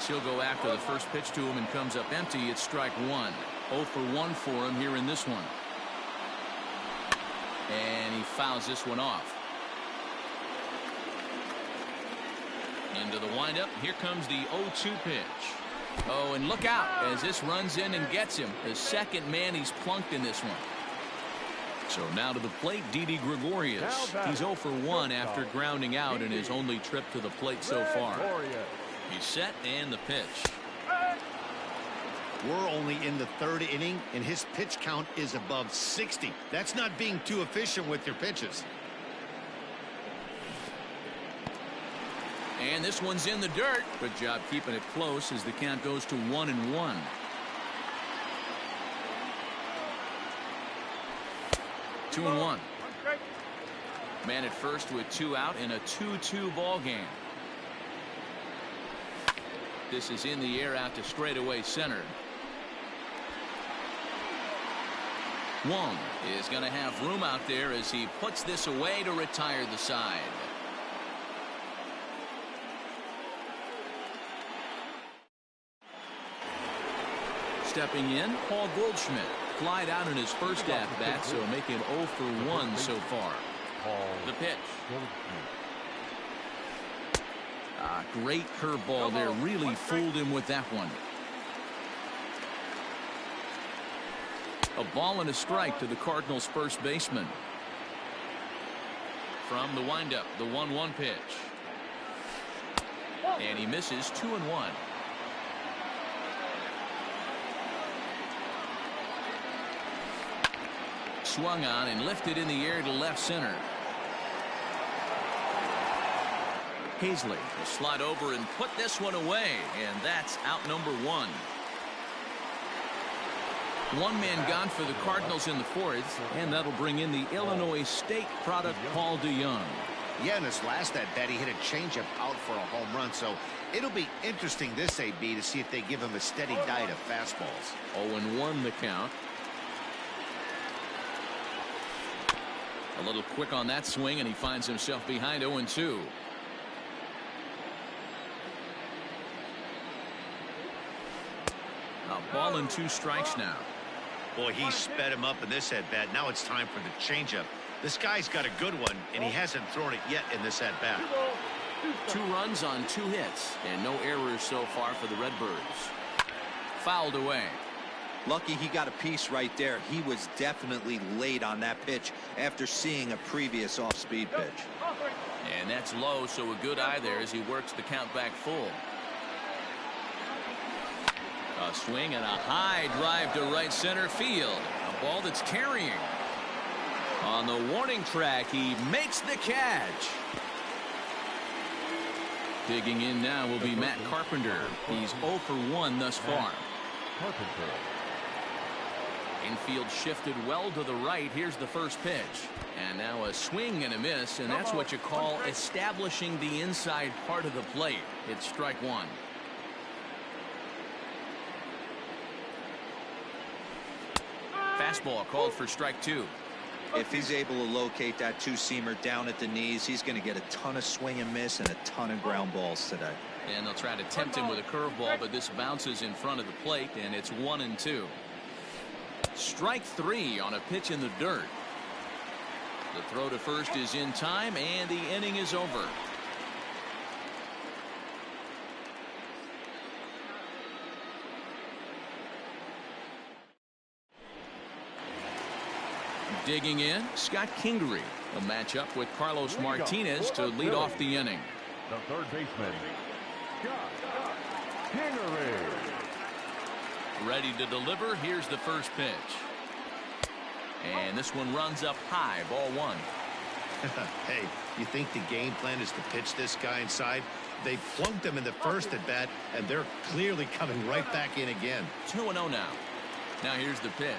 As he'll go after the first pitch to him and comes up empty. It's strike one. 0 for 1 for him here in this one. And he fouls this one off. Into the windup. Here comes the 0-2 pitch. Oh, and look out as this runs in and gets him. The second man he's plunked in this one. So now to the plate, Didi Gregorius. He's 0 for 1 after grounding out in his only trip to the plate so far. He's set and the pitch. We're only in the third inning, and his pitch count is above 60. That's not being too efficient with your pitches. And this one's in the dirt. Good job keeping it close as the count goes to 1-1. Two and one. Man at first with 2 out in a 2-2 ball game. This is in the air out to straightaway center. Wong is going to have room out there as he puts this away to retire the side. Stepping in, Paul Goldschmidt. Flied out in his first at-bat, so making 0 for 1 so far. The pitch. Great curveball there. Really fooled him with that one. A ball and a strike to the Cardinals' first baseman. From the windup, the 1-1 pitch. And he misses 2-1. Swung on and lifted in the air to left center. Hazley will slide over and put this one away, and that's out number 1. One man gone for the Cardinals in the fourth, and that'll bring in the Illinois State product Paul DeJong. Yeah, in his last at-bat, he hit a changeup out for a home run, so it'll be interesting this AB to see if they give him a steady diet of fastballs. 0-1 the count. A little quick on that swing, and he finds himself behind 0-2. A ball and 2 strikes now. Boy, he sped him up in this at-bat. Now it's time for the changeup. This guy's got a good one, and he hasn't thrown it yet in this at-bat. 2 runs on 2 hits, and no errors so far for the Redbirds. Fouled away. Lucky he got a piece right there. He was definitely late on that pitch after seeing a previous off-speed pitch. And that's low, so a good eye there as he works the count back full. A swing and a high drive to right center field. A ball that's carrying. On the warning track, he makes the catch. Digging in now will be Matt Carpenter. He's 0 for 1 thus far. Carpenter. Infield shifted well to the right. Here's the first pitch. And now a swing and a miss, and that's what you call establishing the inside part of the plate. It's strike 1. Fastball called for strike 2. If he's able to locate that 2-seamer down at the knees, he's going to get a ton of swing and miss and a ton of ground balls today. And they'll try to tempt him with a curveball, but this bounces in front of the plate, and it's 1-2. Strike 3 on a pitch in the dirt. The throw to first is in time, and the inning is over. Digging in, Scott Kingery. A matchup with Carlos Martinez to lead off the inning. The third baseman, Scott Kingery. Ready to deliver. Here's the first pitch. And this one runs up high. Ball 1. Hey, you think the game plan is to pitch this guy inside? They plunked him in the first at bat, and they're clearly coming right back in again. 2-0 now. Now here's the pitch.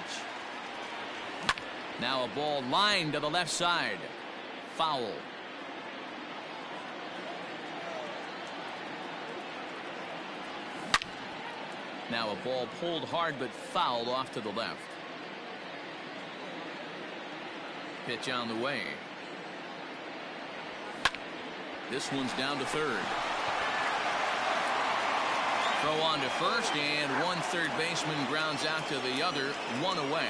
Now a ball lined to the left side. Foul. Now a ball pulled hard but fouled off to the left. Pitch on the way. This one's down to third. Throw on to first, and one third baseman grounds out to the other, one away.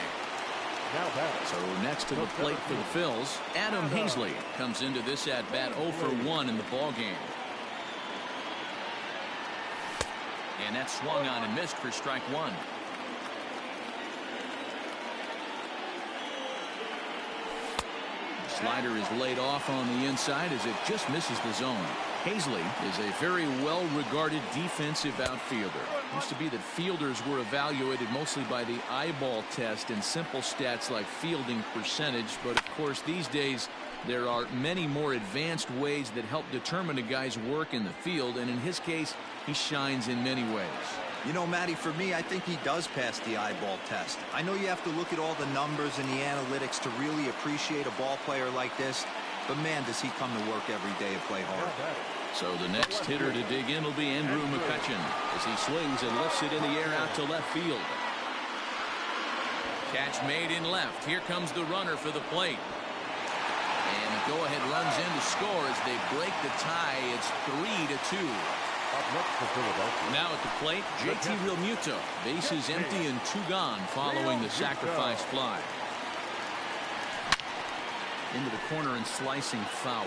Now back. So next to the plate for the Phils, Adam Hazley comes into this at bat 0 for 1 in the ball game. And that swung on and missed for strike one. The slider is laid off on the inside as it just misses the zone. Hazley is a very well-regarded defensive outfielder. Used to be that fielders were evaluated mostly by the eyeball test and simple stats like fielding percentage, but of course these days there are many more advanced ways that help determine a guy's work in the field, and in his case he shines in many ways. You know, Matty, for me, I think he does pass the eyeball test. I know you have to look at all the numbers and the analytics to really appreciate a ball player like this, but man, does he come to work every day and play hard. So the next hitter to dig in will be Andrew McCutchen as he swings and lifts it in the air out to left field. Catch made in left. Here comes the runner for the plate. And the go-ahead runs in to score as they break the tie. It's 3-2. Now at the plate, JT Realmuto. Bases empty and 2 gone following the sacrifice fly. Into the corner and slicing foul.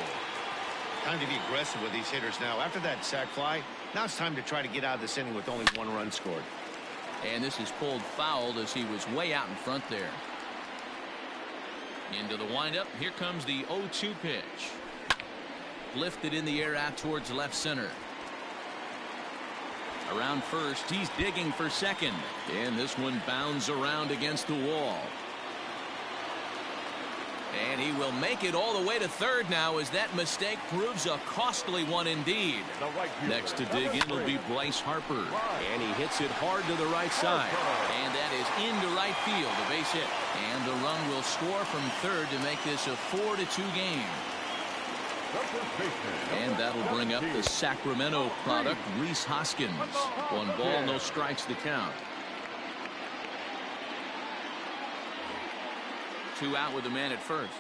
Time to be aggressive with these hitters now. After that sac fly, now it's time to try to get out of this inning with only 1 run scored. And this is pulled fouled as he was way out in front there. Into the windup. Here comes the 0-2 pitch. Lifted in the air out towards left center. Around first, he's digging for second. And this one bounds around against the wall. And he will make it all the way to third now as that mistake proves a costly one indeed. Next to dig in will be Bryce Harper. And he hits it hard to the right side. And that is into right field, a base hit. And the run will score from third to make this a 4-2 game. And that'll bring up the Sacramento product, Rhys Hoskins. 1 ball, no strikes to count. 2 out with the man at first.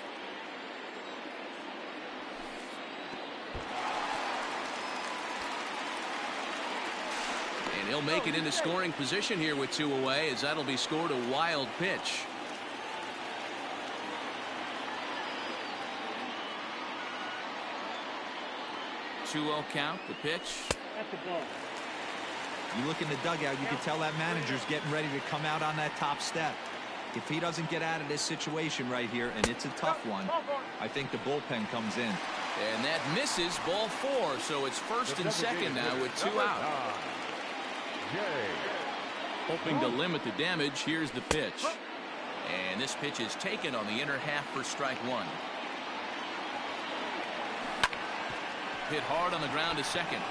And he'll make it into scoring position here with 2 away as that'll be scored a wild pitch. Two-0 count, the pitch. You look in the dugout, you can tell that manager's getting ready to come out on that top step. If he doesn't get out of this situation right here, and it's a tough one, I think the bullpen comes in. And that misses, ball 4, so it's first and second now with 2 out. Hoping to limit the damage, here's the pitch. And this pitch is taken on the inner half for strike 1. Hit hard on the ground to second.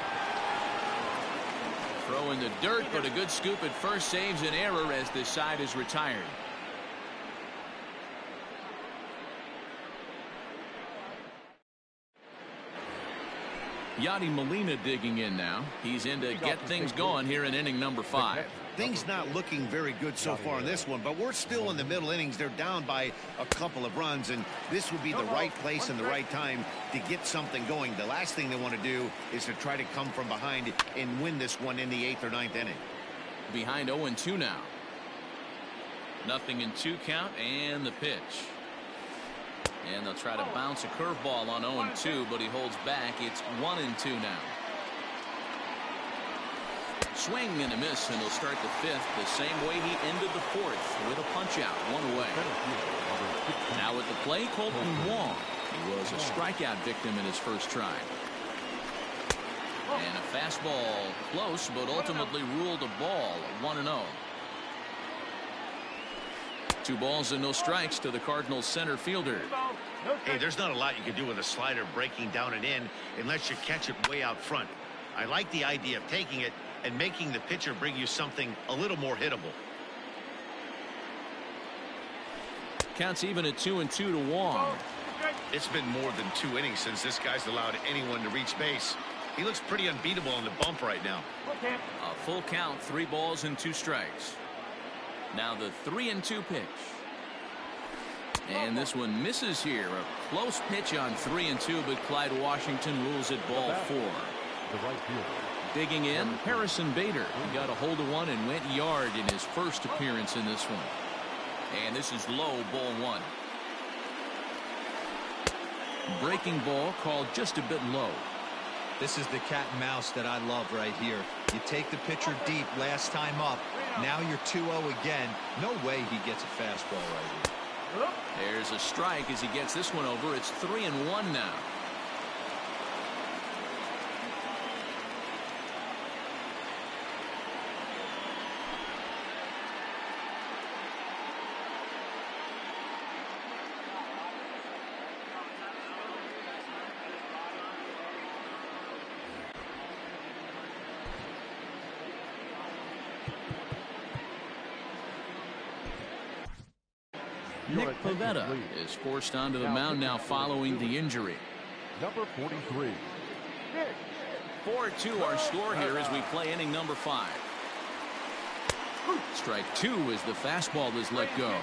Throw in the dirt, but a good scoop at first saves an error as this side is retired. Yadi Molina digging in now. He's in to get things going here in inning number 5. Things not looking very good so far in this one, but we're still in the middle innings. They're down by a couple of runs, and this would be the right place and the right time to get something going. The last thing they want to do is to try to come from behind and win this one in the 8th or 9th inning. Behind 0-2 now. 0-2 count and the pitch. And they'll try to bounce a curveball on 0-2, but he holds back. It's 1-2 now. Swing and a miss, and he'll start the 5th the same way he ended the 4th with a punch-out, 1 away. Now at the plate, Colton Wong. He was a strikeout victim in his first try. And a fastball close, but ultimately ruled a ball, 1-0. 2 balls and no strikes to the Cardinals center fielder. Hey, there's not a lot you can do with a slider breaking down and in unless you catch it way out front. I like the idea of taking it and making the pitcher bring you something a little more hittable. Counts even at 2-2 to Wong. It's been more than 2 innings since this guy's allowed anyone to reach base. He looks pretty unbeatable on the bump right now. A full count, 3 balls and 2 strikes. Now the 3-2 pitch. And this one misses here. A close pitch on 3-2, but Clyde Washington rules it ball 4. The right fielder, Digging in, Harrison Bader. He got a hold of one and went yard in his first appearance in this one. And this is low, ball one. Breaking ball called just a bit low. This is the cat and mouse that I love right here. You take the pitcher deep last time up. Now you're 2-0 again. No way he gets a fastball right here. There's a strike as he gets this one over. It's 3-1 now. Nick Pivetta is forced onto the mound now following the injury. Number 43. 4-2 our score here as we play inning number 5. Strike 2 as the fastball is let go.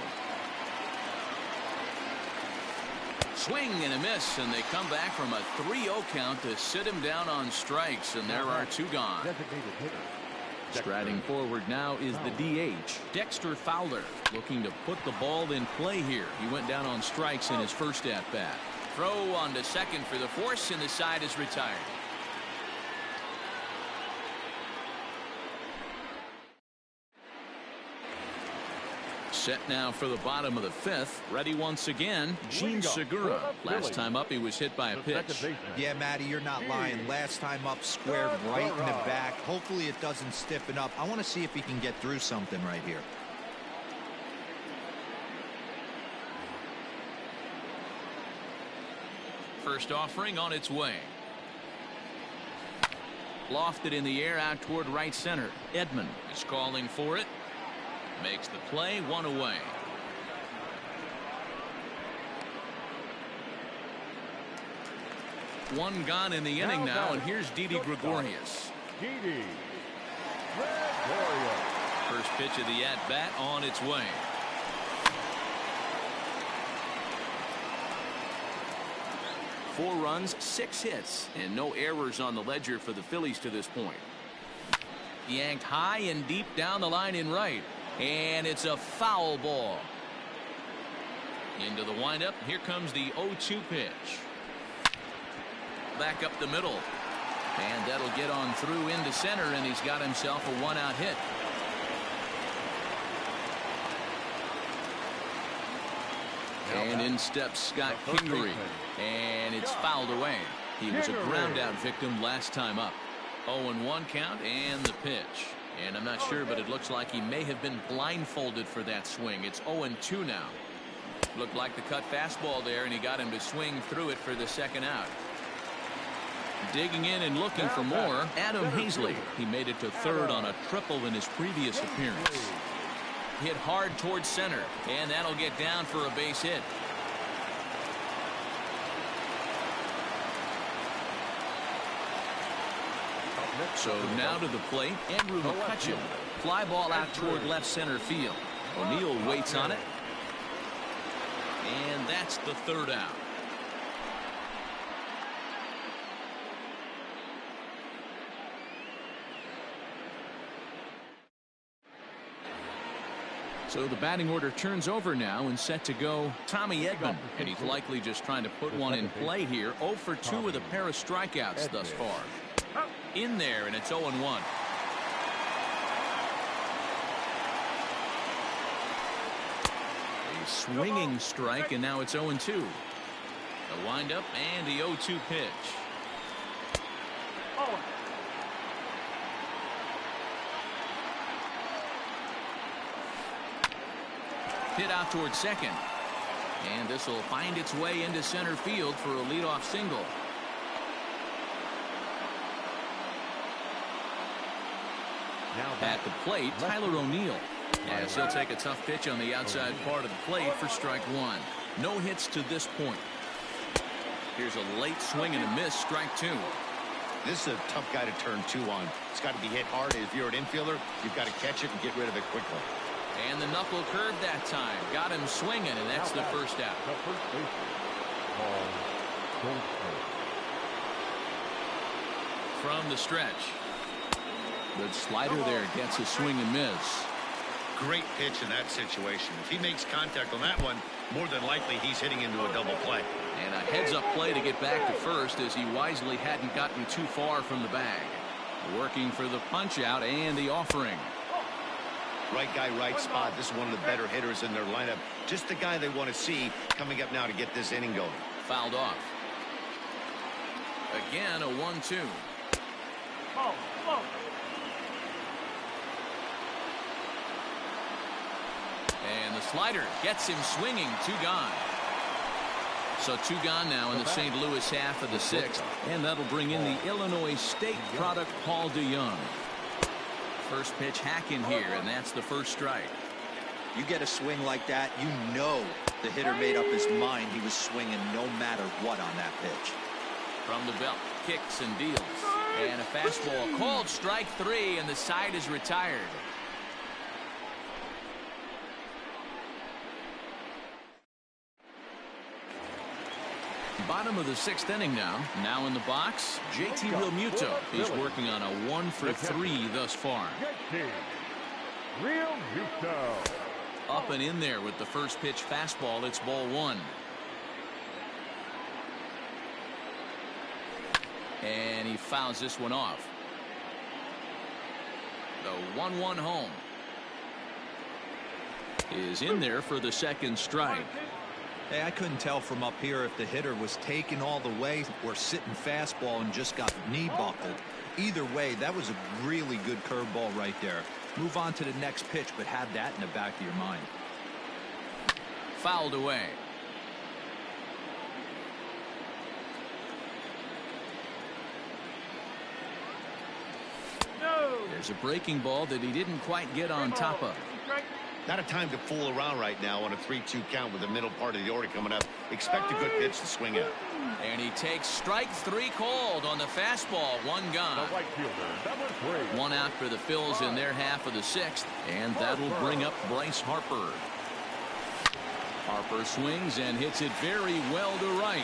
Swing and a miss, and they come back from a 3-0 count to sit him down on strikes, and there are 2 gone. Designated hitter. Striding forward now is the DH, Dexter Fowler, looking to put the ball in play here. He went down on strikes in his first at-bat. Throw on to second for the force, and the side is retired. Set now for the bottom of the 5th. Ready once again, Gene Segura. Last time up, he was hit by a pitch. Yeah, Matty, you're not lying. Last time up, squared right in the back. Hopefully it doesn't stiffen up. I want to see if he can get through something right here. First offering on its way. Lofted in the air out toward right center. Edman is calling for it. Makes the play, 1 away. One gone in the inning now, and here's Didi Gregorius. Didi Gregorius. First pitch of the at-bat on its way. Four runs, 6 hits, and no errors on the ledger for the Phillies to this point. Yanked high and deep down the line in right. And it's a foul ball. Into the windup. Here comes the 0-2 pitch. Back up the middle. And that'll get on through into center, and he's got himself a 1-out hit. And in steps Scott Kingery. And it's fouled away. He was a ground out victim last time up. 0-1 count and the pitch. And I'm not sure, but it looks like he may have been blindfolded for that swing. It's 0-2 now. Looked like the cut fastball there, and he got him to swing through it for the second out. Digging in and looking for more, Adam Hazley. He made it to third on a triple in his previous appearance. Hit hard towards center, and that'll get down for a base hit. So now to the plate, Andrew McCutchen. Fly ball out toward left center field. O'Neill waits on it. And that's the third out. So the batting order turns over now and set to go Tommy Edman. And he's likely just trying to put one in play here. 0 for 2 with a pair of strikeouts thus far. In there, and it's 0-1. A swinging strike, and now it's 0-2. The windup and the 0-2 pitch. Hit out towards second. And this will find its way into center field for a leadoff single. At the plate, Tyler O'Neill. As he'll take a tough pitch on the outside part of the plate for strike 1. No hits to this point. Here's a late swing and a miss, strike 2. This is a tough guy to turn 2 on. It's got to be hit hard. If you're an infielder, you've got to catch it and get rid of it quickly. And the knuckle curve that time. Got him swinging, and that's the first out. From the stretch. The slider there gets a swing and miss. Great pitch in that situation. If he makes contact on that one, more than likely he's hitting into a double play. And a heads-up play to get back to first, as he wisely hadn't gotten too far from the bag. Working for the punch-out and the offering. Right guy, right spot. This is one of the better hitters in their lineup. Just the guy they want to see coming up now to get this inning going. Fouled off. Again, a 1-2. And the slider gets him swinging. 2 gone. So 2 gone now in the St. Louis half of the 6th. And that'll bring in the Illinois State product, Paul DeJong. First pitch hack in here, and that's the first strike. You get a swing like that, you know the hitter made up his mind he was swinging no matter what on that pitch. From the belt, kicks and deals. And a fastball called strike 3, and the side is retired. Bottom of the 6th inning now. Now in the box, JT Realmuto. He's working on a 1-for-3 thus far. Realmuto. Up and in there with the first pitch fastball. It's ball 1. And he fouls this one off. The 1-1 home is in there for the second strike. Hey, I couldn't tell from up here if the hitter was taking all the way or sitting fastball and just got knee buckled. Either way, that was a really good curveball right there. Move on to the next pitch, but have that in the back of your mind. Fouled away. There's a breaking ball that he didn't quite get on top of. Not a time to fool around right now on a 3-2 count with the middle part of the order coming up. Expect a good pitch to swing at. And he takes strike 3 called on the fastball. 1 gone. 1 out for the Phils in their half of the 6th. And that'll bring up Bryce Harper. Harper swings and hits it very well to right.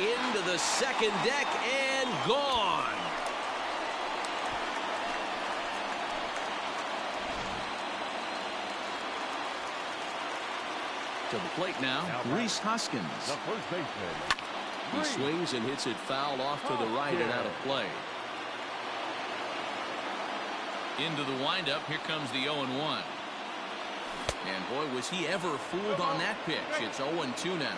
Into the second deck and gone. To the plate now, Rhys Hoskins. The first baseman. He swings and hits it foul off to the right and out of play. Into the windup. Here comes the 0-1. And boy, was he ever fooled on that pitch. It's 0-2 now.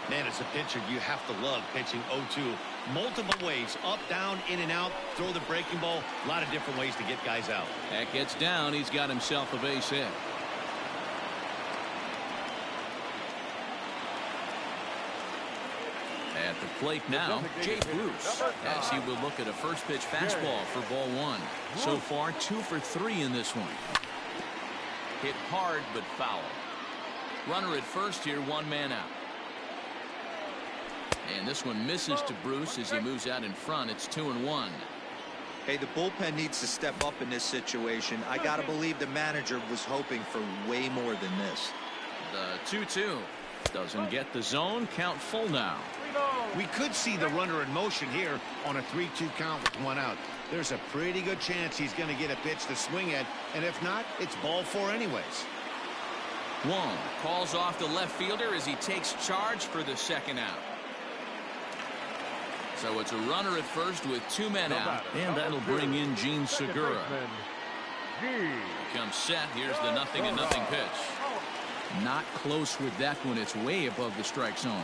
Man, as a pitcher, you have to love pitching 0-2. Multiple ways, up, down, in and out, throw the breaking ball. A lot of different ways to get guys out. That gets down. He's got himself a base hit. At the plate now, Jay Bruce, as he will look at a first pitch fastball for ball 1. So far, 2 for 3 in this one. Hit hard but foul. Runner at first here, 1 man out. And this one misses to Bruce as he moves out in front. It's 2-1. Hey, the bullpen needs to step up in this situation. I gotta believe the manager was hoping for way more than this. The 2-2 doesn't get the zone. Count full now. We could see the runner in motion here on a 3-2 count with 1 out. There's a pretty good chance he's going to get a pitch to swing at, and if not, it's ball 4 anyways. Wong calls off the left fielder as he takes charge for the second out. So it's a runner at first with 2 men out, and that'll bring in Gene Segura. Comes set. Here's the 0-0 pitch. Not close with that one. It's way above the strike zone.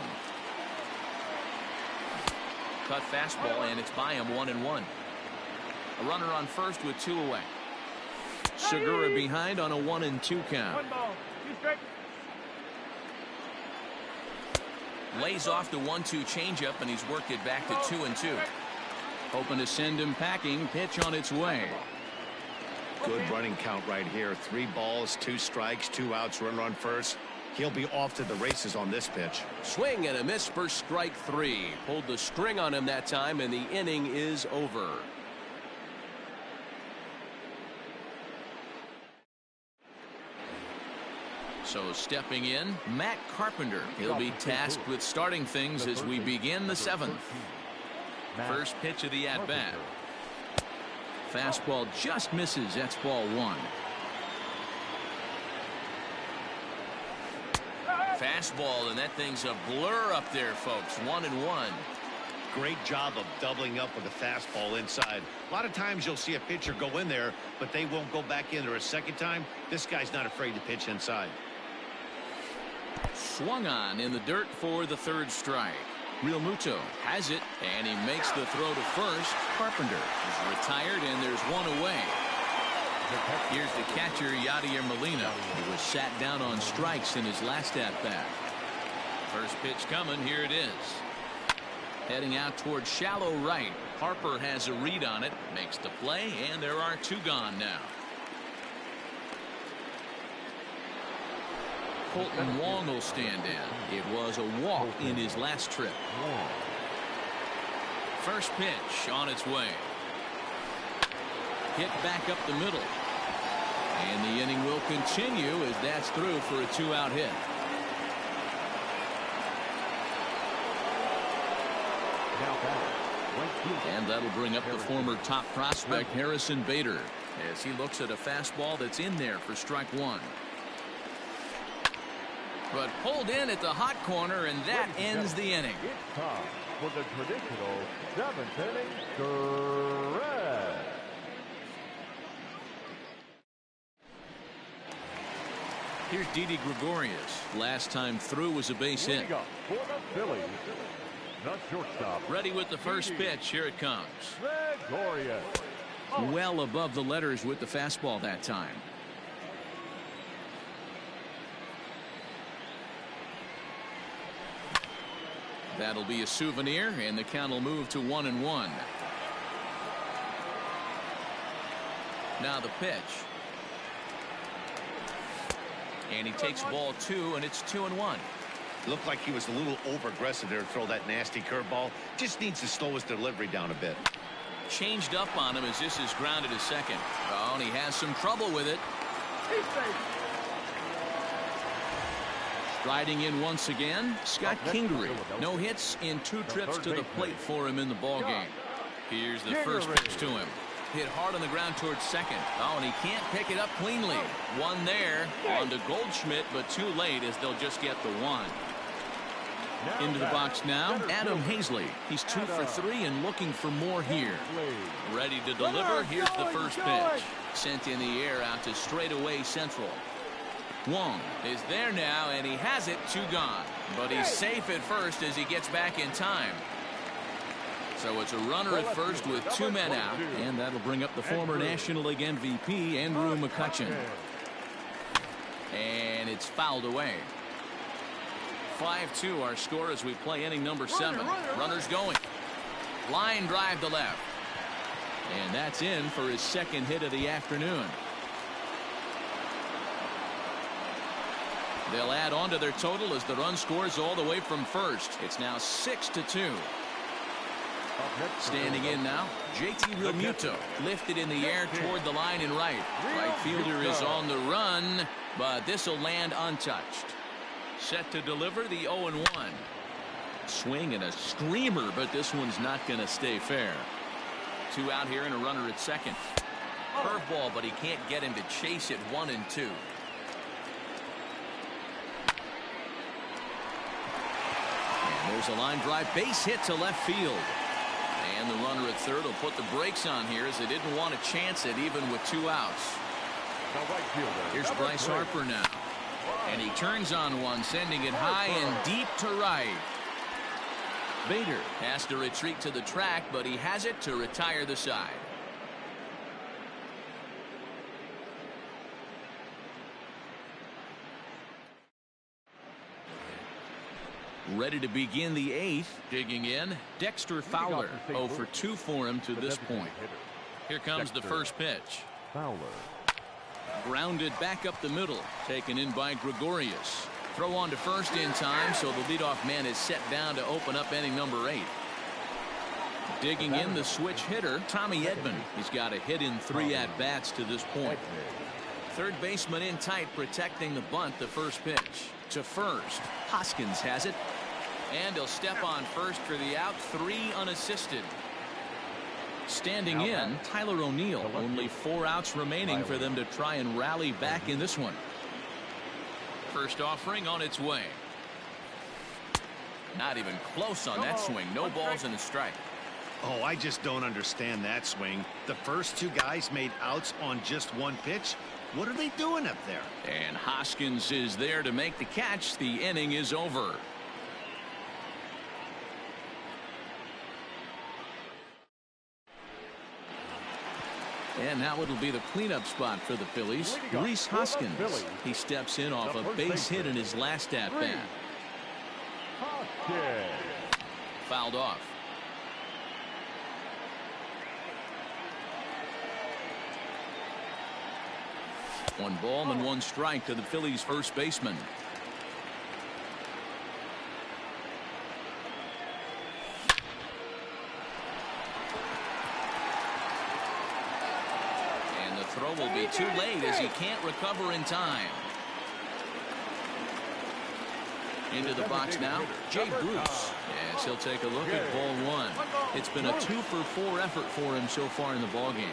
Cut fastball, and it's by him 1-1. A runner on first with 2 away. Segura behind on a 1-2 count. Lays off the 1-2 changeup, and he's worked it back to 2-2. Hoping to send him packing. Pitch on its way. Good running count right here. 3 balls, 2 strikes, 2 outs, runner on first. He'll be off to the races on this pitch. Swing and a miss for strike 3. Pulled the string on him that time, and the inning is over. So stepping in, Matt Carpenter. He'll be tasked with starting things as we begin the 7th. First pitch of the at-bat. fastball just misses. That's ball one. Fastball, and that thing's a blur up there, folks. 1-1. Great job of doubling up with a fastball inside. A lot of times you'll see a pitcher go in there, but they won't go back in there a second time. This guy's not afraid to pitch inside. Swung on in the dirt for the third strike. Realmuto has it, and he makes the throw to first. Carpenter is retired, and there's one away. Here's the catcher, Yadier Molina, who was sat down on strikes in his last at-bat. First pitch coming. Here it is. Heading out towards shallow right. Harper has a read on it, makes the play, and there are two gone now. Colton Wong will stand in. It was a walk in his last trip. First pitch on its way. Hit back up the middle. And the inning will continue as that's through for a two-out hit. And that'll bring up the former top prospect Harrison Bader as he looks at a fastball that's in there for strike one. But pulled in at the hot corner, and that ends the inning. It's time for the traditional seventh inning stretch. Here's Didi Gregorius. Last time through was a base hit. Moving up for the Phillies, the shortstop. Ready with the first pitch. Here it comes. Gregorius. Well above the letters with the fastball that time. That'll be a souvenir, and the count will move to 1-1. Now the pitch. And he takes ball two, and it's 2-1. Looked like he was a little over-aggressive there to throw that nasty curveball. Just needs to slow his delivery down a bit. Changed up on him as this is grounded to second. Oh, and he has some trouble with it. Striding in once again, Scott Kingery. No hits in two trips to the plate for him in the ballgame. Here's the first pitch to him. Hit hard on the ground towards second. Oh, and he can't pick it up cleanly. One there on to Goldschmidt, but too late as they'll just get the one. Into the box now, Adam Hazley. He's 2 for 3 and looking for more here. Ready to deliver. Here's the first pitch. Sent in the air out to straightaway central. Wong is there now, and he has it. 2 gone. But he's safe at first as he gets back in time. So it's a runner at first with 2 men out, and that'll bring up the former National League MVP, Andrew McCutchen. And it's fouled away. 5-2 our score as we play inning number 7. Runners going. Line drive to left. And that's in for his second hit of the afternoon. They'll add on to their total as the run scores all the way from first. It's now 6-2. Standing in now, JT Realmuto lifted in the air toward the line and right. Right fielder is on the run, but this will land untouched. Set to deliver the 0-1. Swing and a screamer, but this one's not going to stay fair. 2 out here and a runner at second. Curveball, but he can't get him to chase it. 1-2. And there's a line drive base hit to left field. And the runner at third will put the brakes on here as they didn't want to chance it even with 2 outs. Here's Bryce Harper now. And he turns on one, sending it high and deep to right. Bader has to retreat to the track, but he has it to retire the side. Ready to begin the 8th. Digging in, Dexter Fowler. 0 for 2 for him to this point. Here comes the first pitch. Fowler. Grounded back up the middle. Taken in by Gregorius. Throw on to first in time, so the leadoff man is set down to open up inning number 8. Digging in, the switch hitter, Tommy Edman. He's got a hit in 3 at-bats to this point. Third baseman in tight, protecting the bunt. The first pitch to first. Hoskins has it. And he'll step on first for the out. 3 unassisted. Standing in, Tyler O'Neill. Only 4 outs remaining for them to try and rally back in this one. First offering on its way. Not even close on that swing. No balls and a strike. Oh, I just don't understand that swing. The first 2 guys made outs on just 1 pitch. What are they doing up there? And Hoskins is there to make the catch. The inning is over. And now it'll be the cleanup spot for the Phillies. Rhys Hoskins. He steps in off a base hit in his last at-bat. Fouled off. One ball and 1 strike to the Phillies first baseman. And the throw will be too late as he can't recover in time. Into the box now, Jay Bruce. Yes, he'll take a look at ball 1. It's been a 2-for-4 effort for him so far in the ballgame.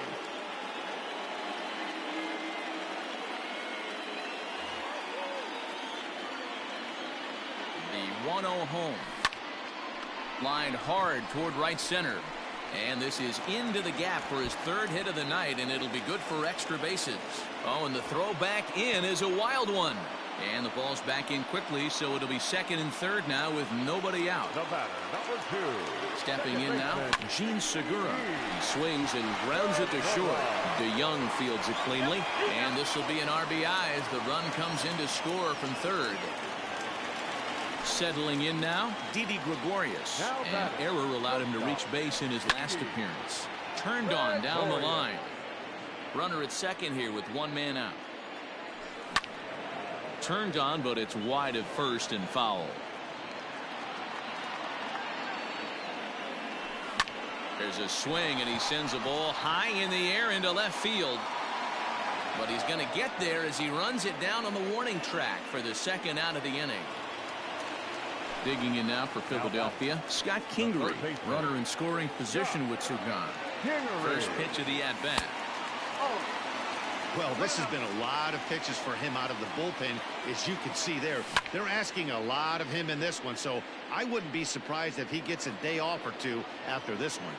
The 1-0 home. Lined hard toward right center. And this is into the gap for his 3rd hit of the night, and it'll be good for extra bases. Oh, and the throw back in is a wild one. And the ball's back in quickly, so it'll be 2nd and 3rd now with nobody out. The batter, number 2. Stepping in now, Jean Segura. He swings and grounds it to short. DeYoung fields it cleanly, and this will be an RBI as the run comes in to score from 3rd. Settling in now, Didi Gregorius. An error allowed him to reach base in his last appearance. Turned on down the line. Runner at 2nd here with 1 man out. Turned on, but it's wide of 1st and foul. There's a swing, and he sends a ball high in the air into left field. But he's going to get there as he runs it down on the warning track for the 2nd out of the inning. Digging in now for Philadelphia, Scott Kingery. Runner in scoring position with Sugan. First pitch of the at-bat. Well, this has been a lot of pitches for him out of the bullpen, as you can see there. They're asking a lot of him in this one, so I wouldn't be surprised if he gets a day off or 2 after this one.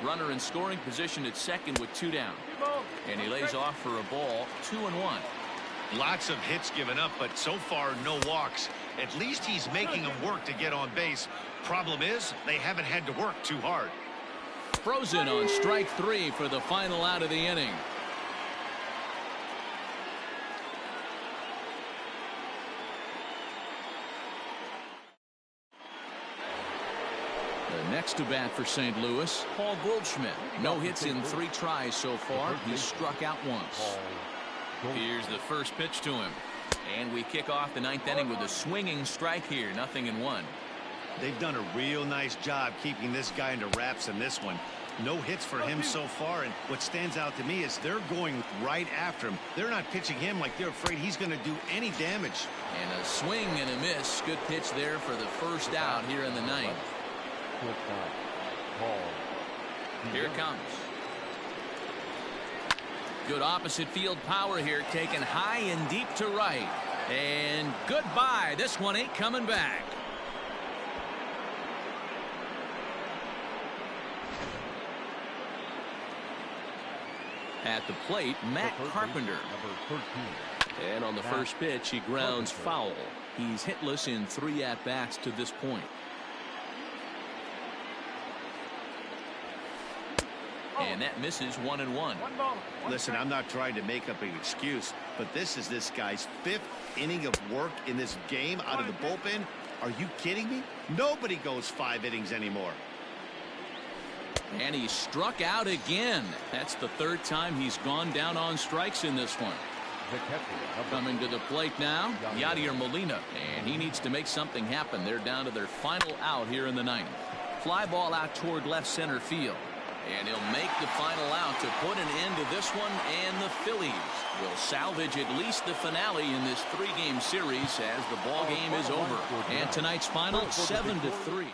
Runner in scoring position at 2nd with 2 down. And he lays off for a ball, 2-1. Lots of hits given up, but so far no walks. At least he's making them work to get on base. Problem is, they haven't had to work too hard. Frozen on strike 3 for the final out of the inning. The next to bat for St. Louis, Paul Goldschmidt. No hits in 3 tries so far. He's struck out once. Here's the first pitch to him. And we kick off the 9th inning with a swinging strike here. 0-1. They've done a real nice job keeping this guy under wraps in this one. No hits for him so far, and what stands out to me is they're going right after him. They're not pitching him like they're afraid he's going to do any damage. And a swing and a miss. Good pitch there for the first out here in the 9th. Here it comes. Good opposite field power here, taken high and deep to right. And goodbye. This one ain't coming back. At the plate, Matt Carpenter. And on the first pitch, he grounds foul. He's hitless in 3 at-bats to this point. And that misses 1-1. Listen, I'm not trying to make up an excuse, but this is this guy's 5th inning of work in this game out of the bullpen. Are you kidding me? Nobody goes 5 innings anymore. And he struck out again. That's the 3rd time he's gone down on strikes in this one. Coming to the plate now, Yadier Molina. And he needs to make something happen. They're down to their final out here in the 9th. Fly ball out toward left center field. And he'll make the final out to put an end to this one, and the Phillies will salvage at least the finale in this 3-game series as the ball game is over. And tonight's final, 7-3.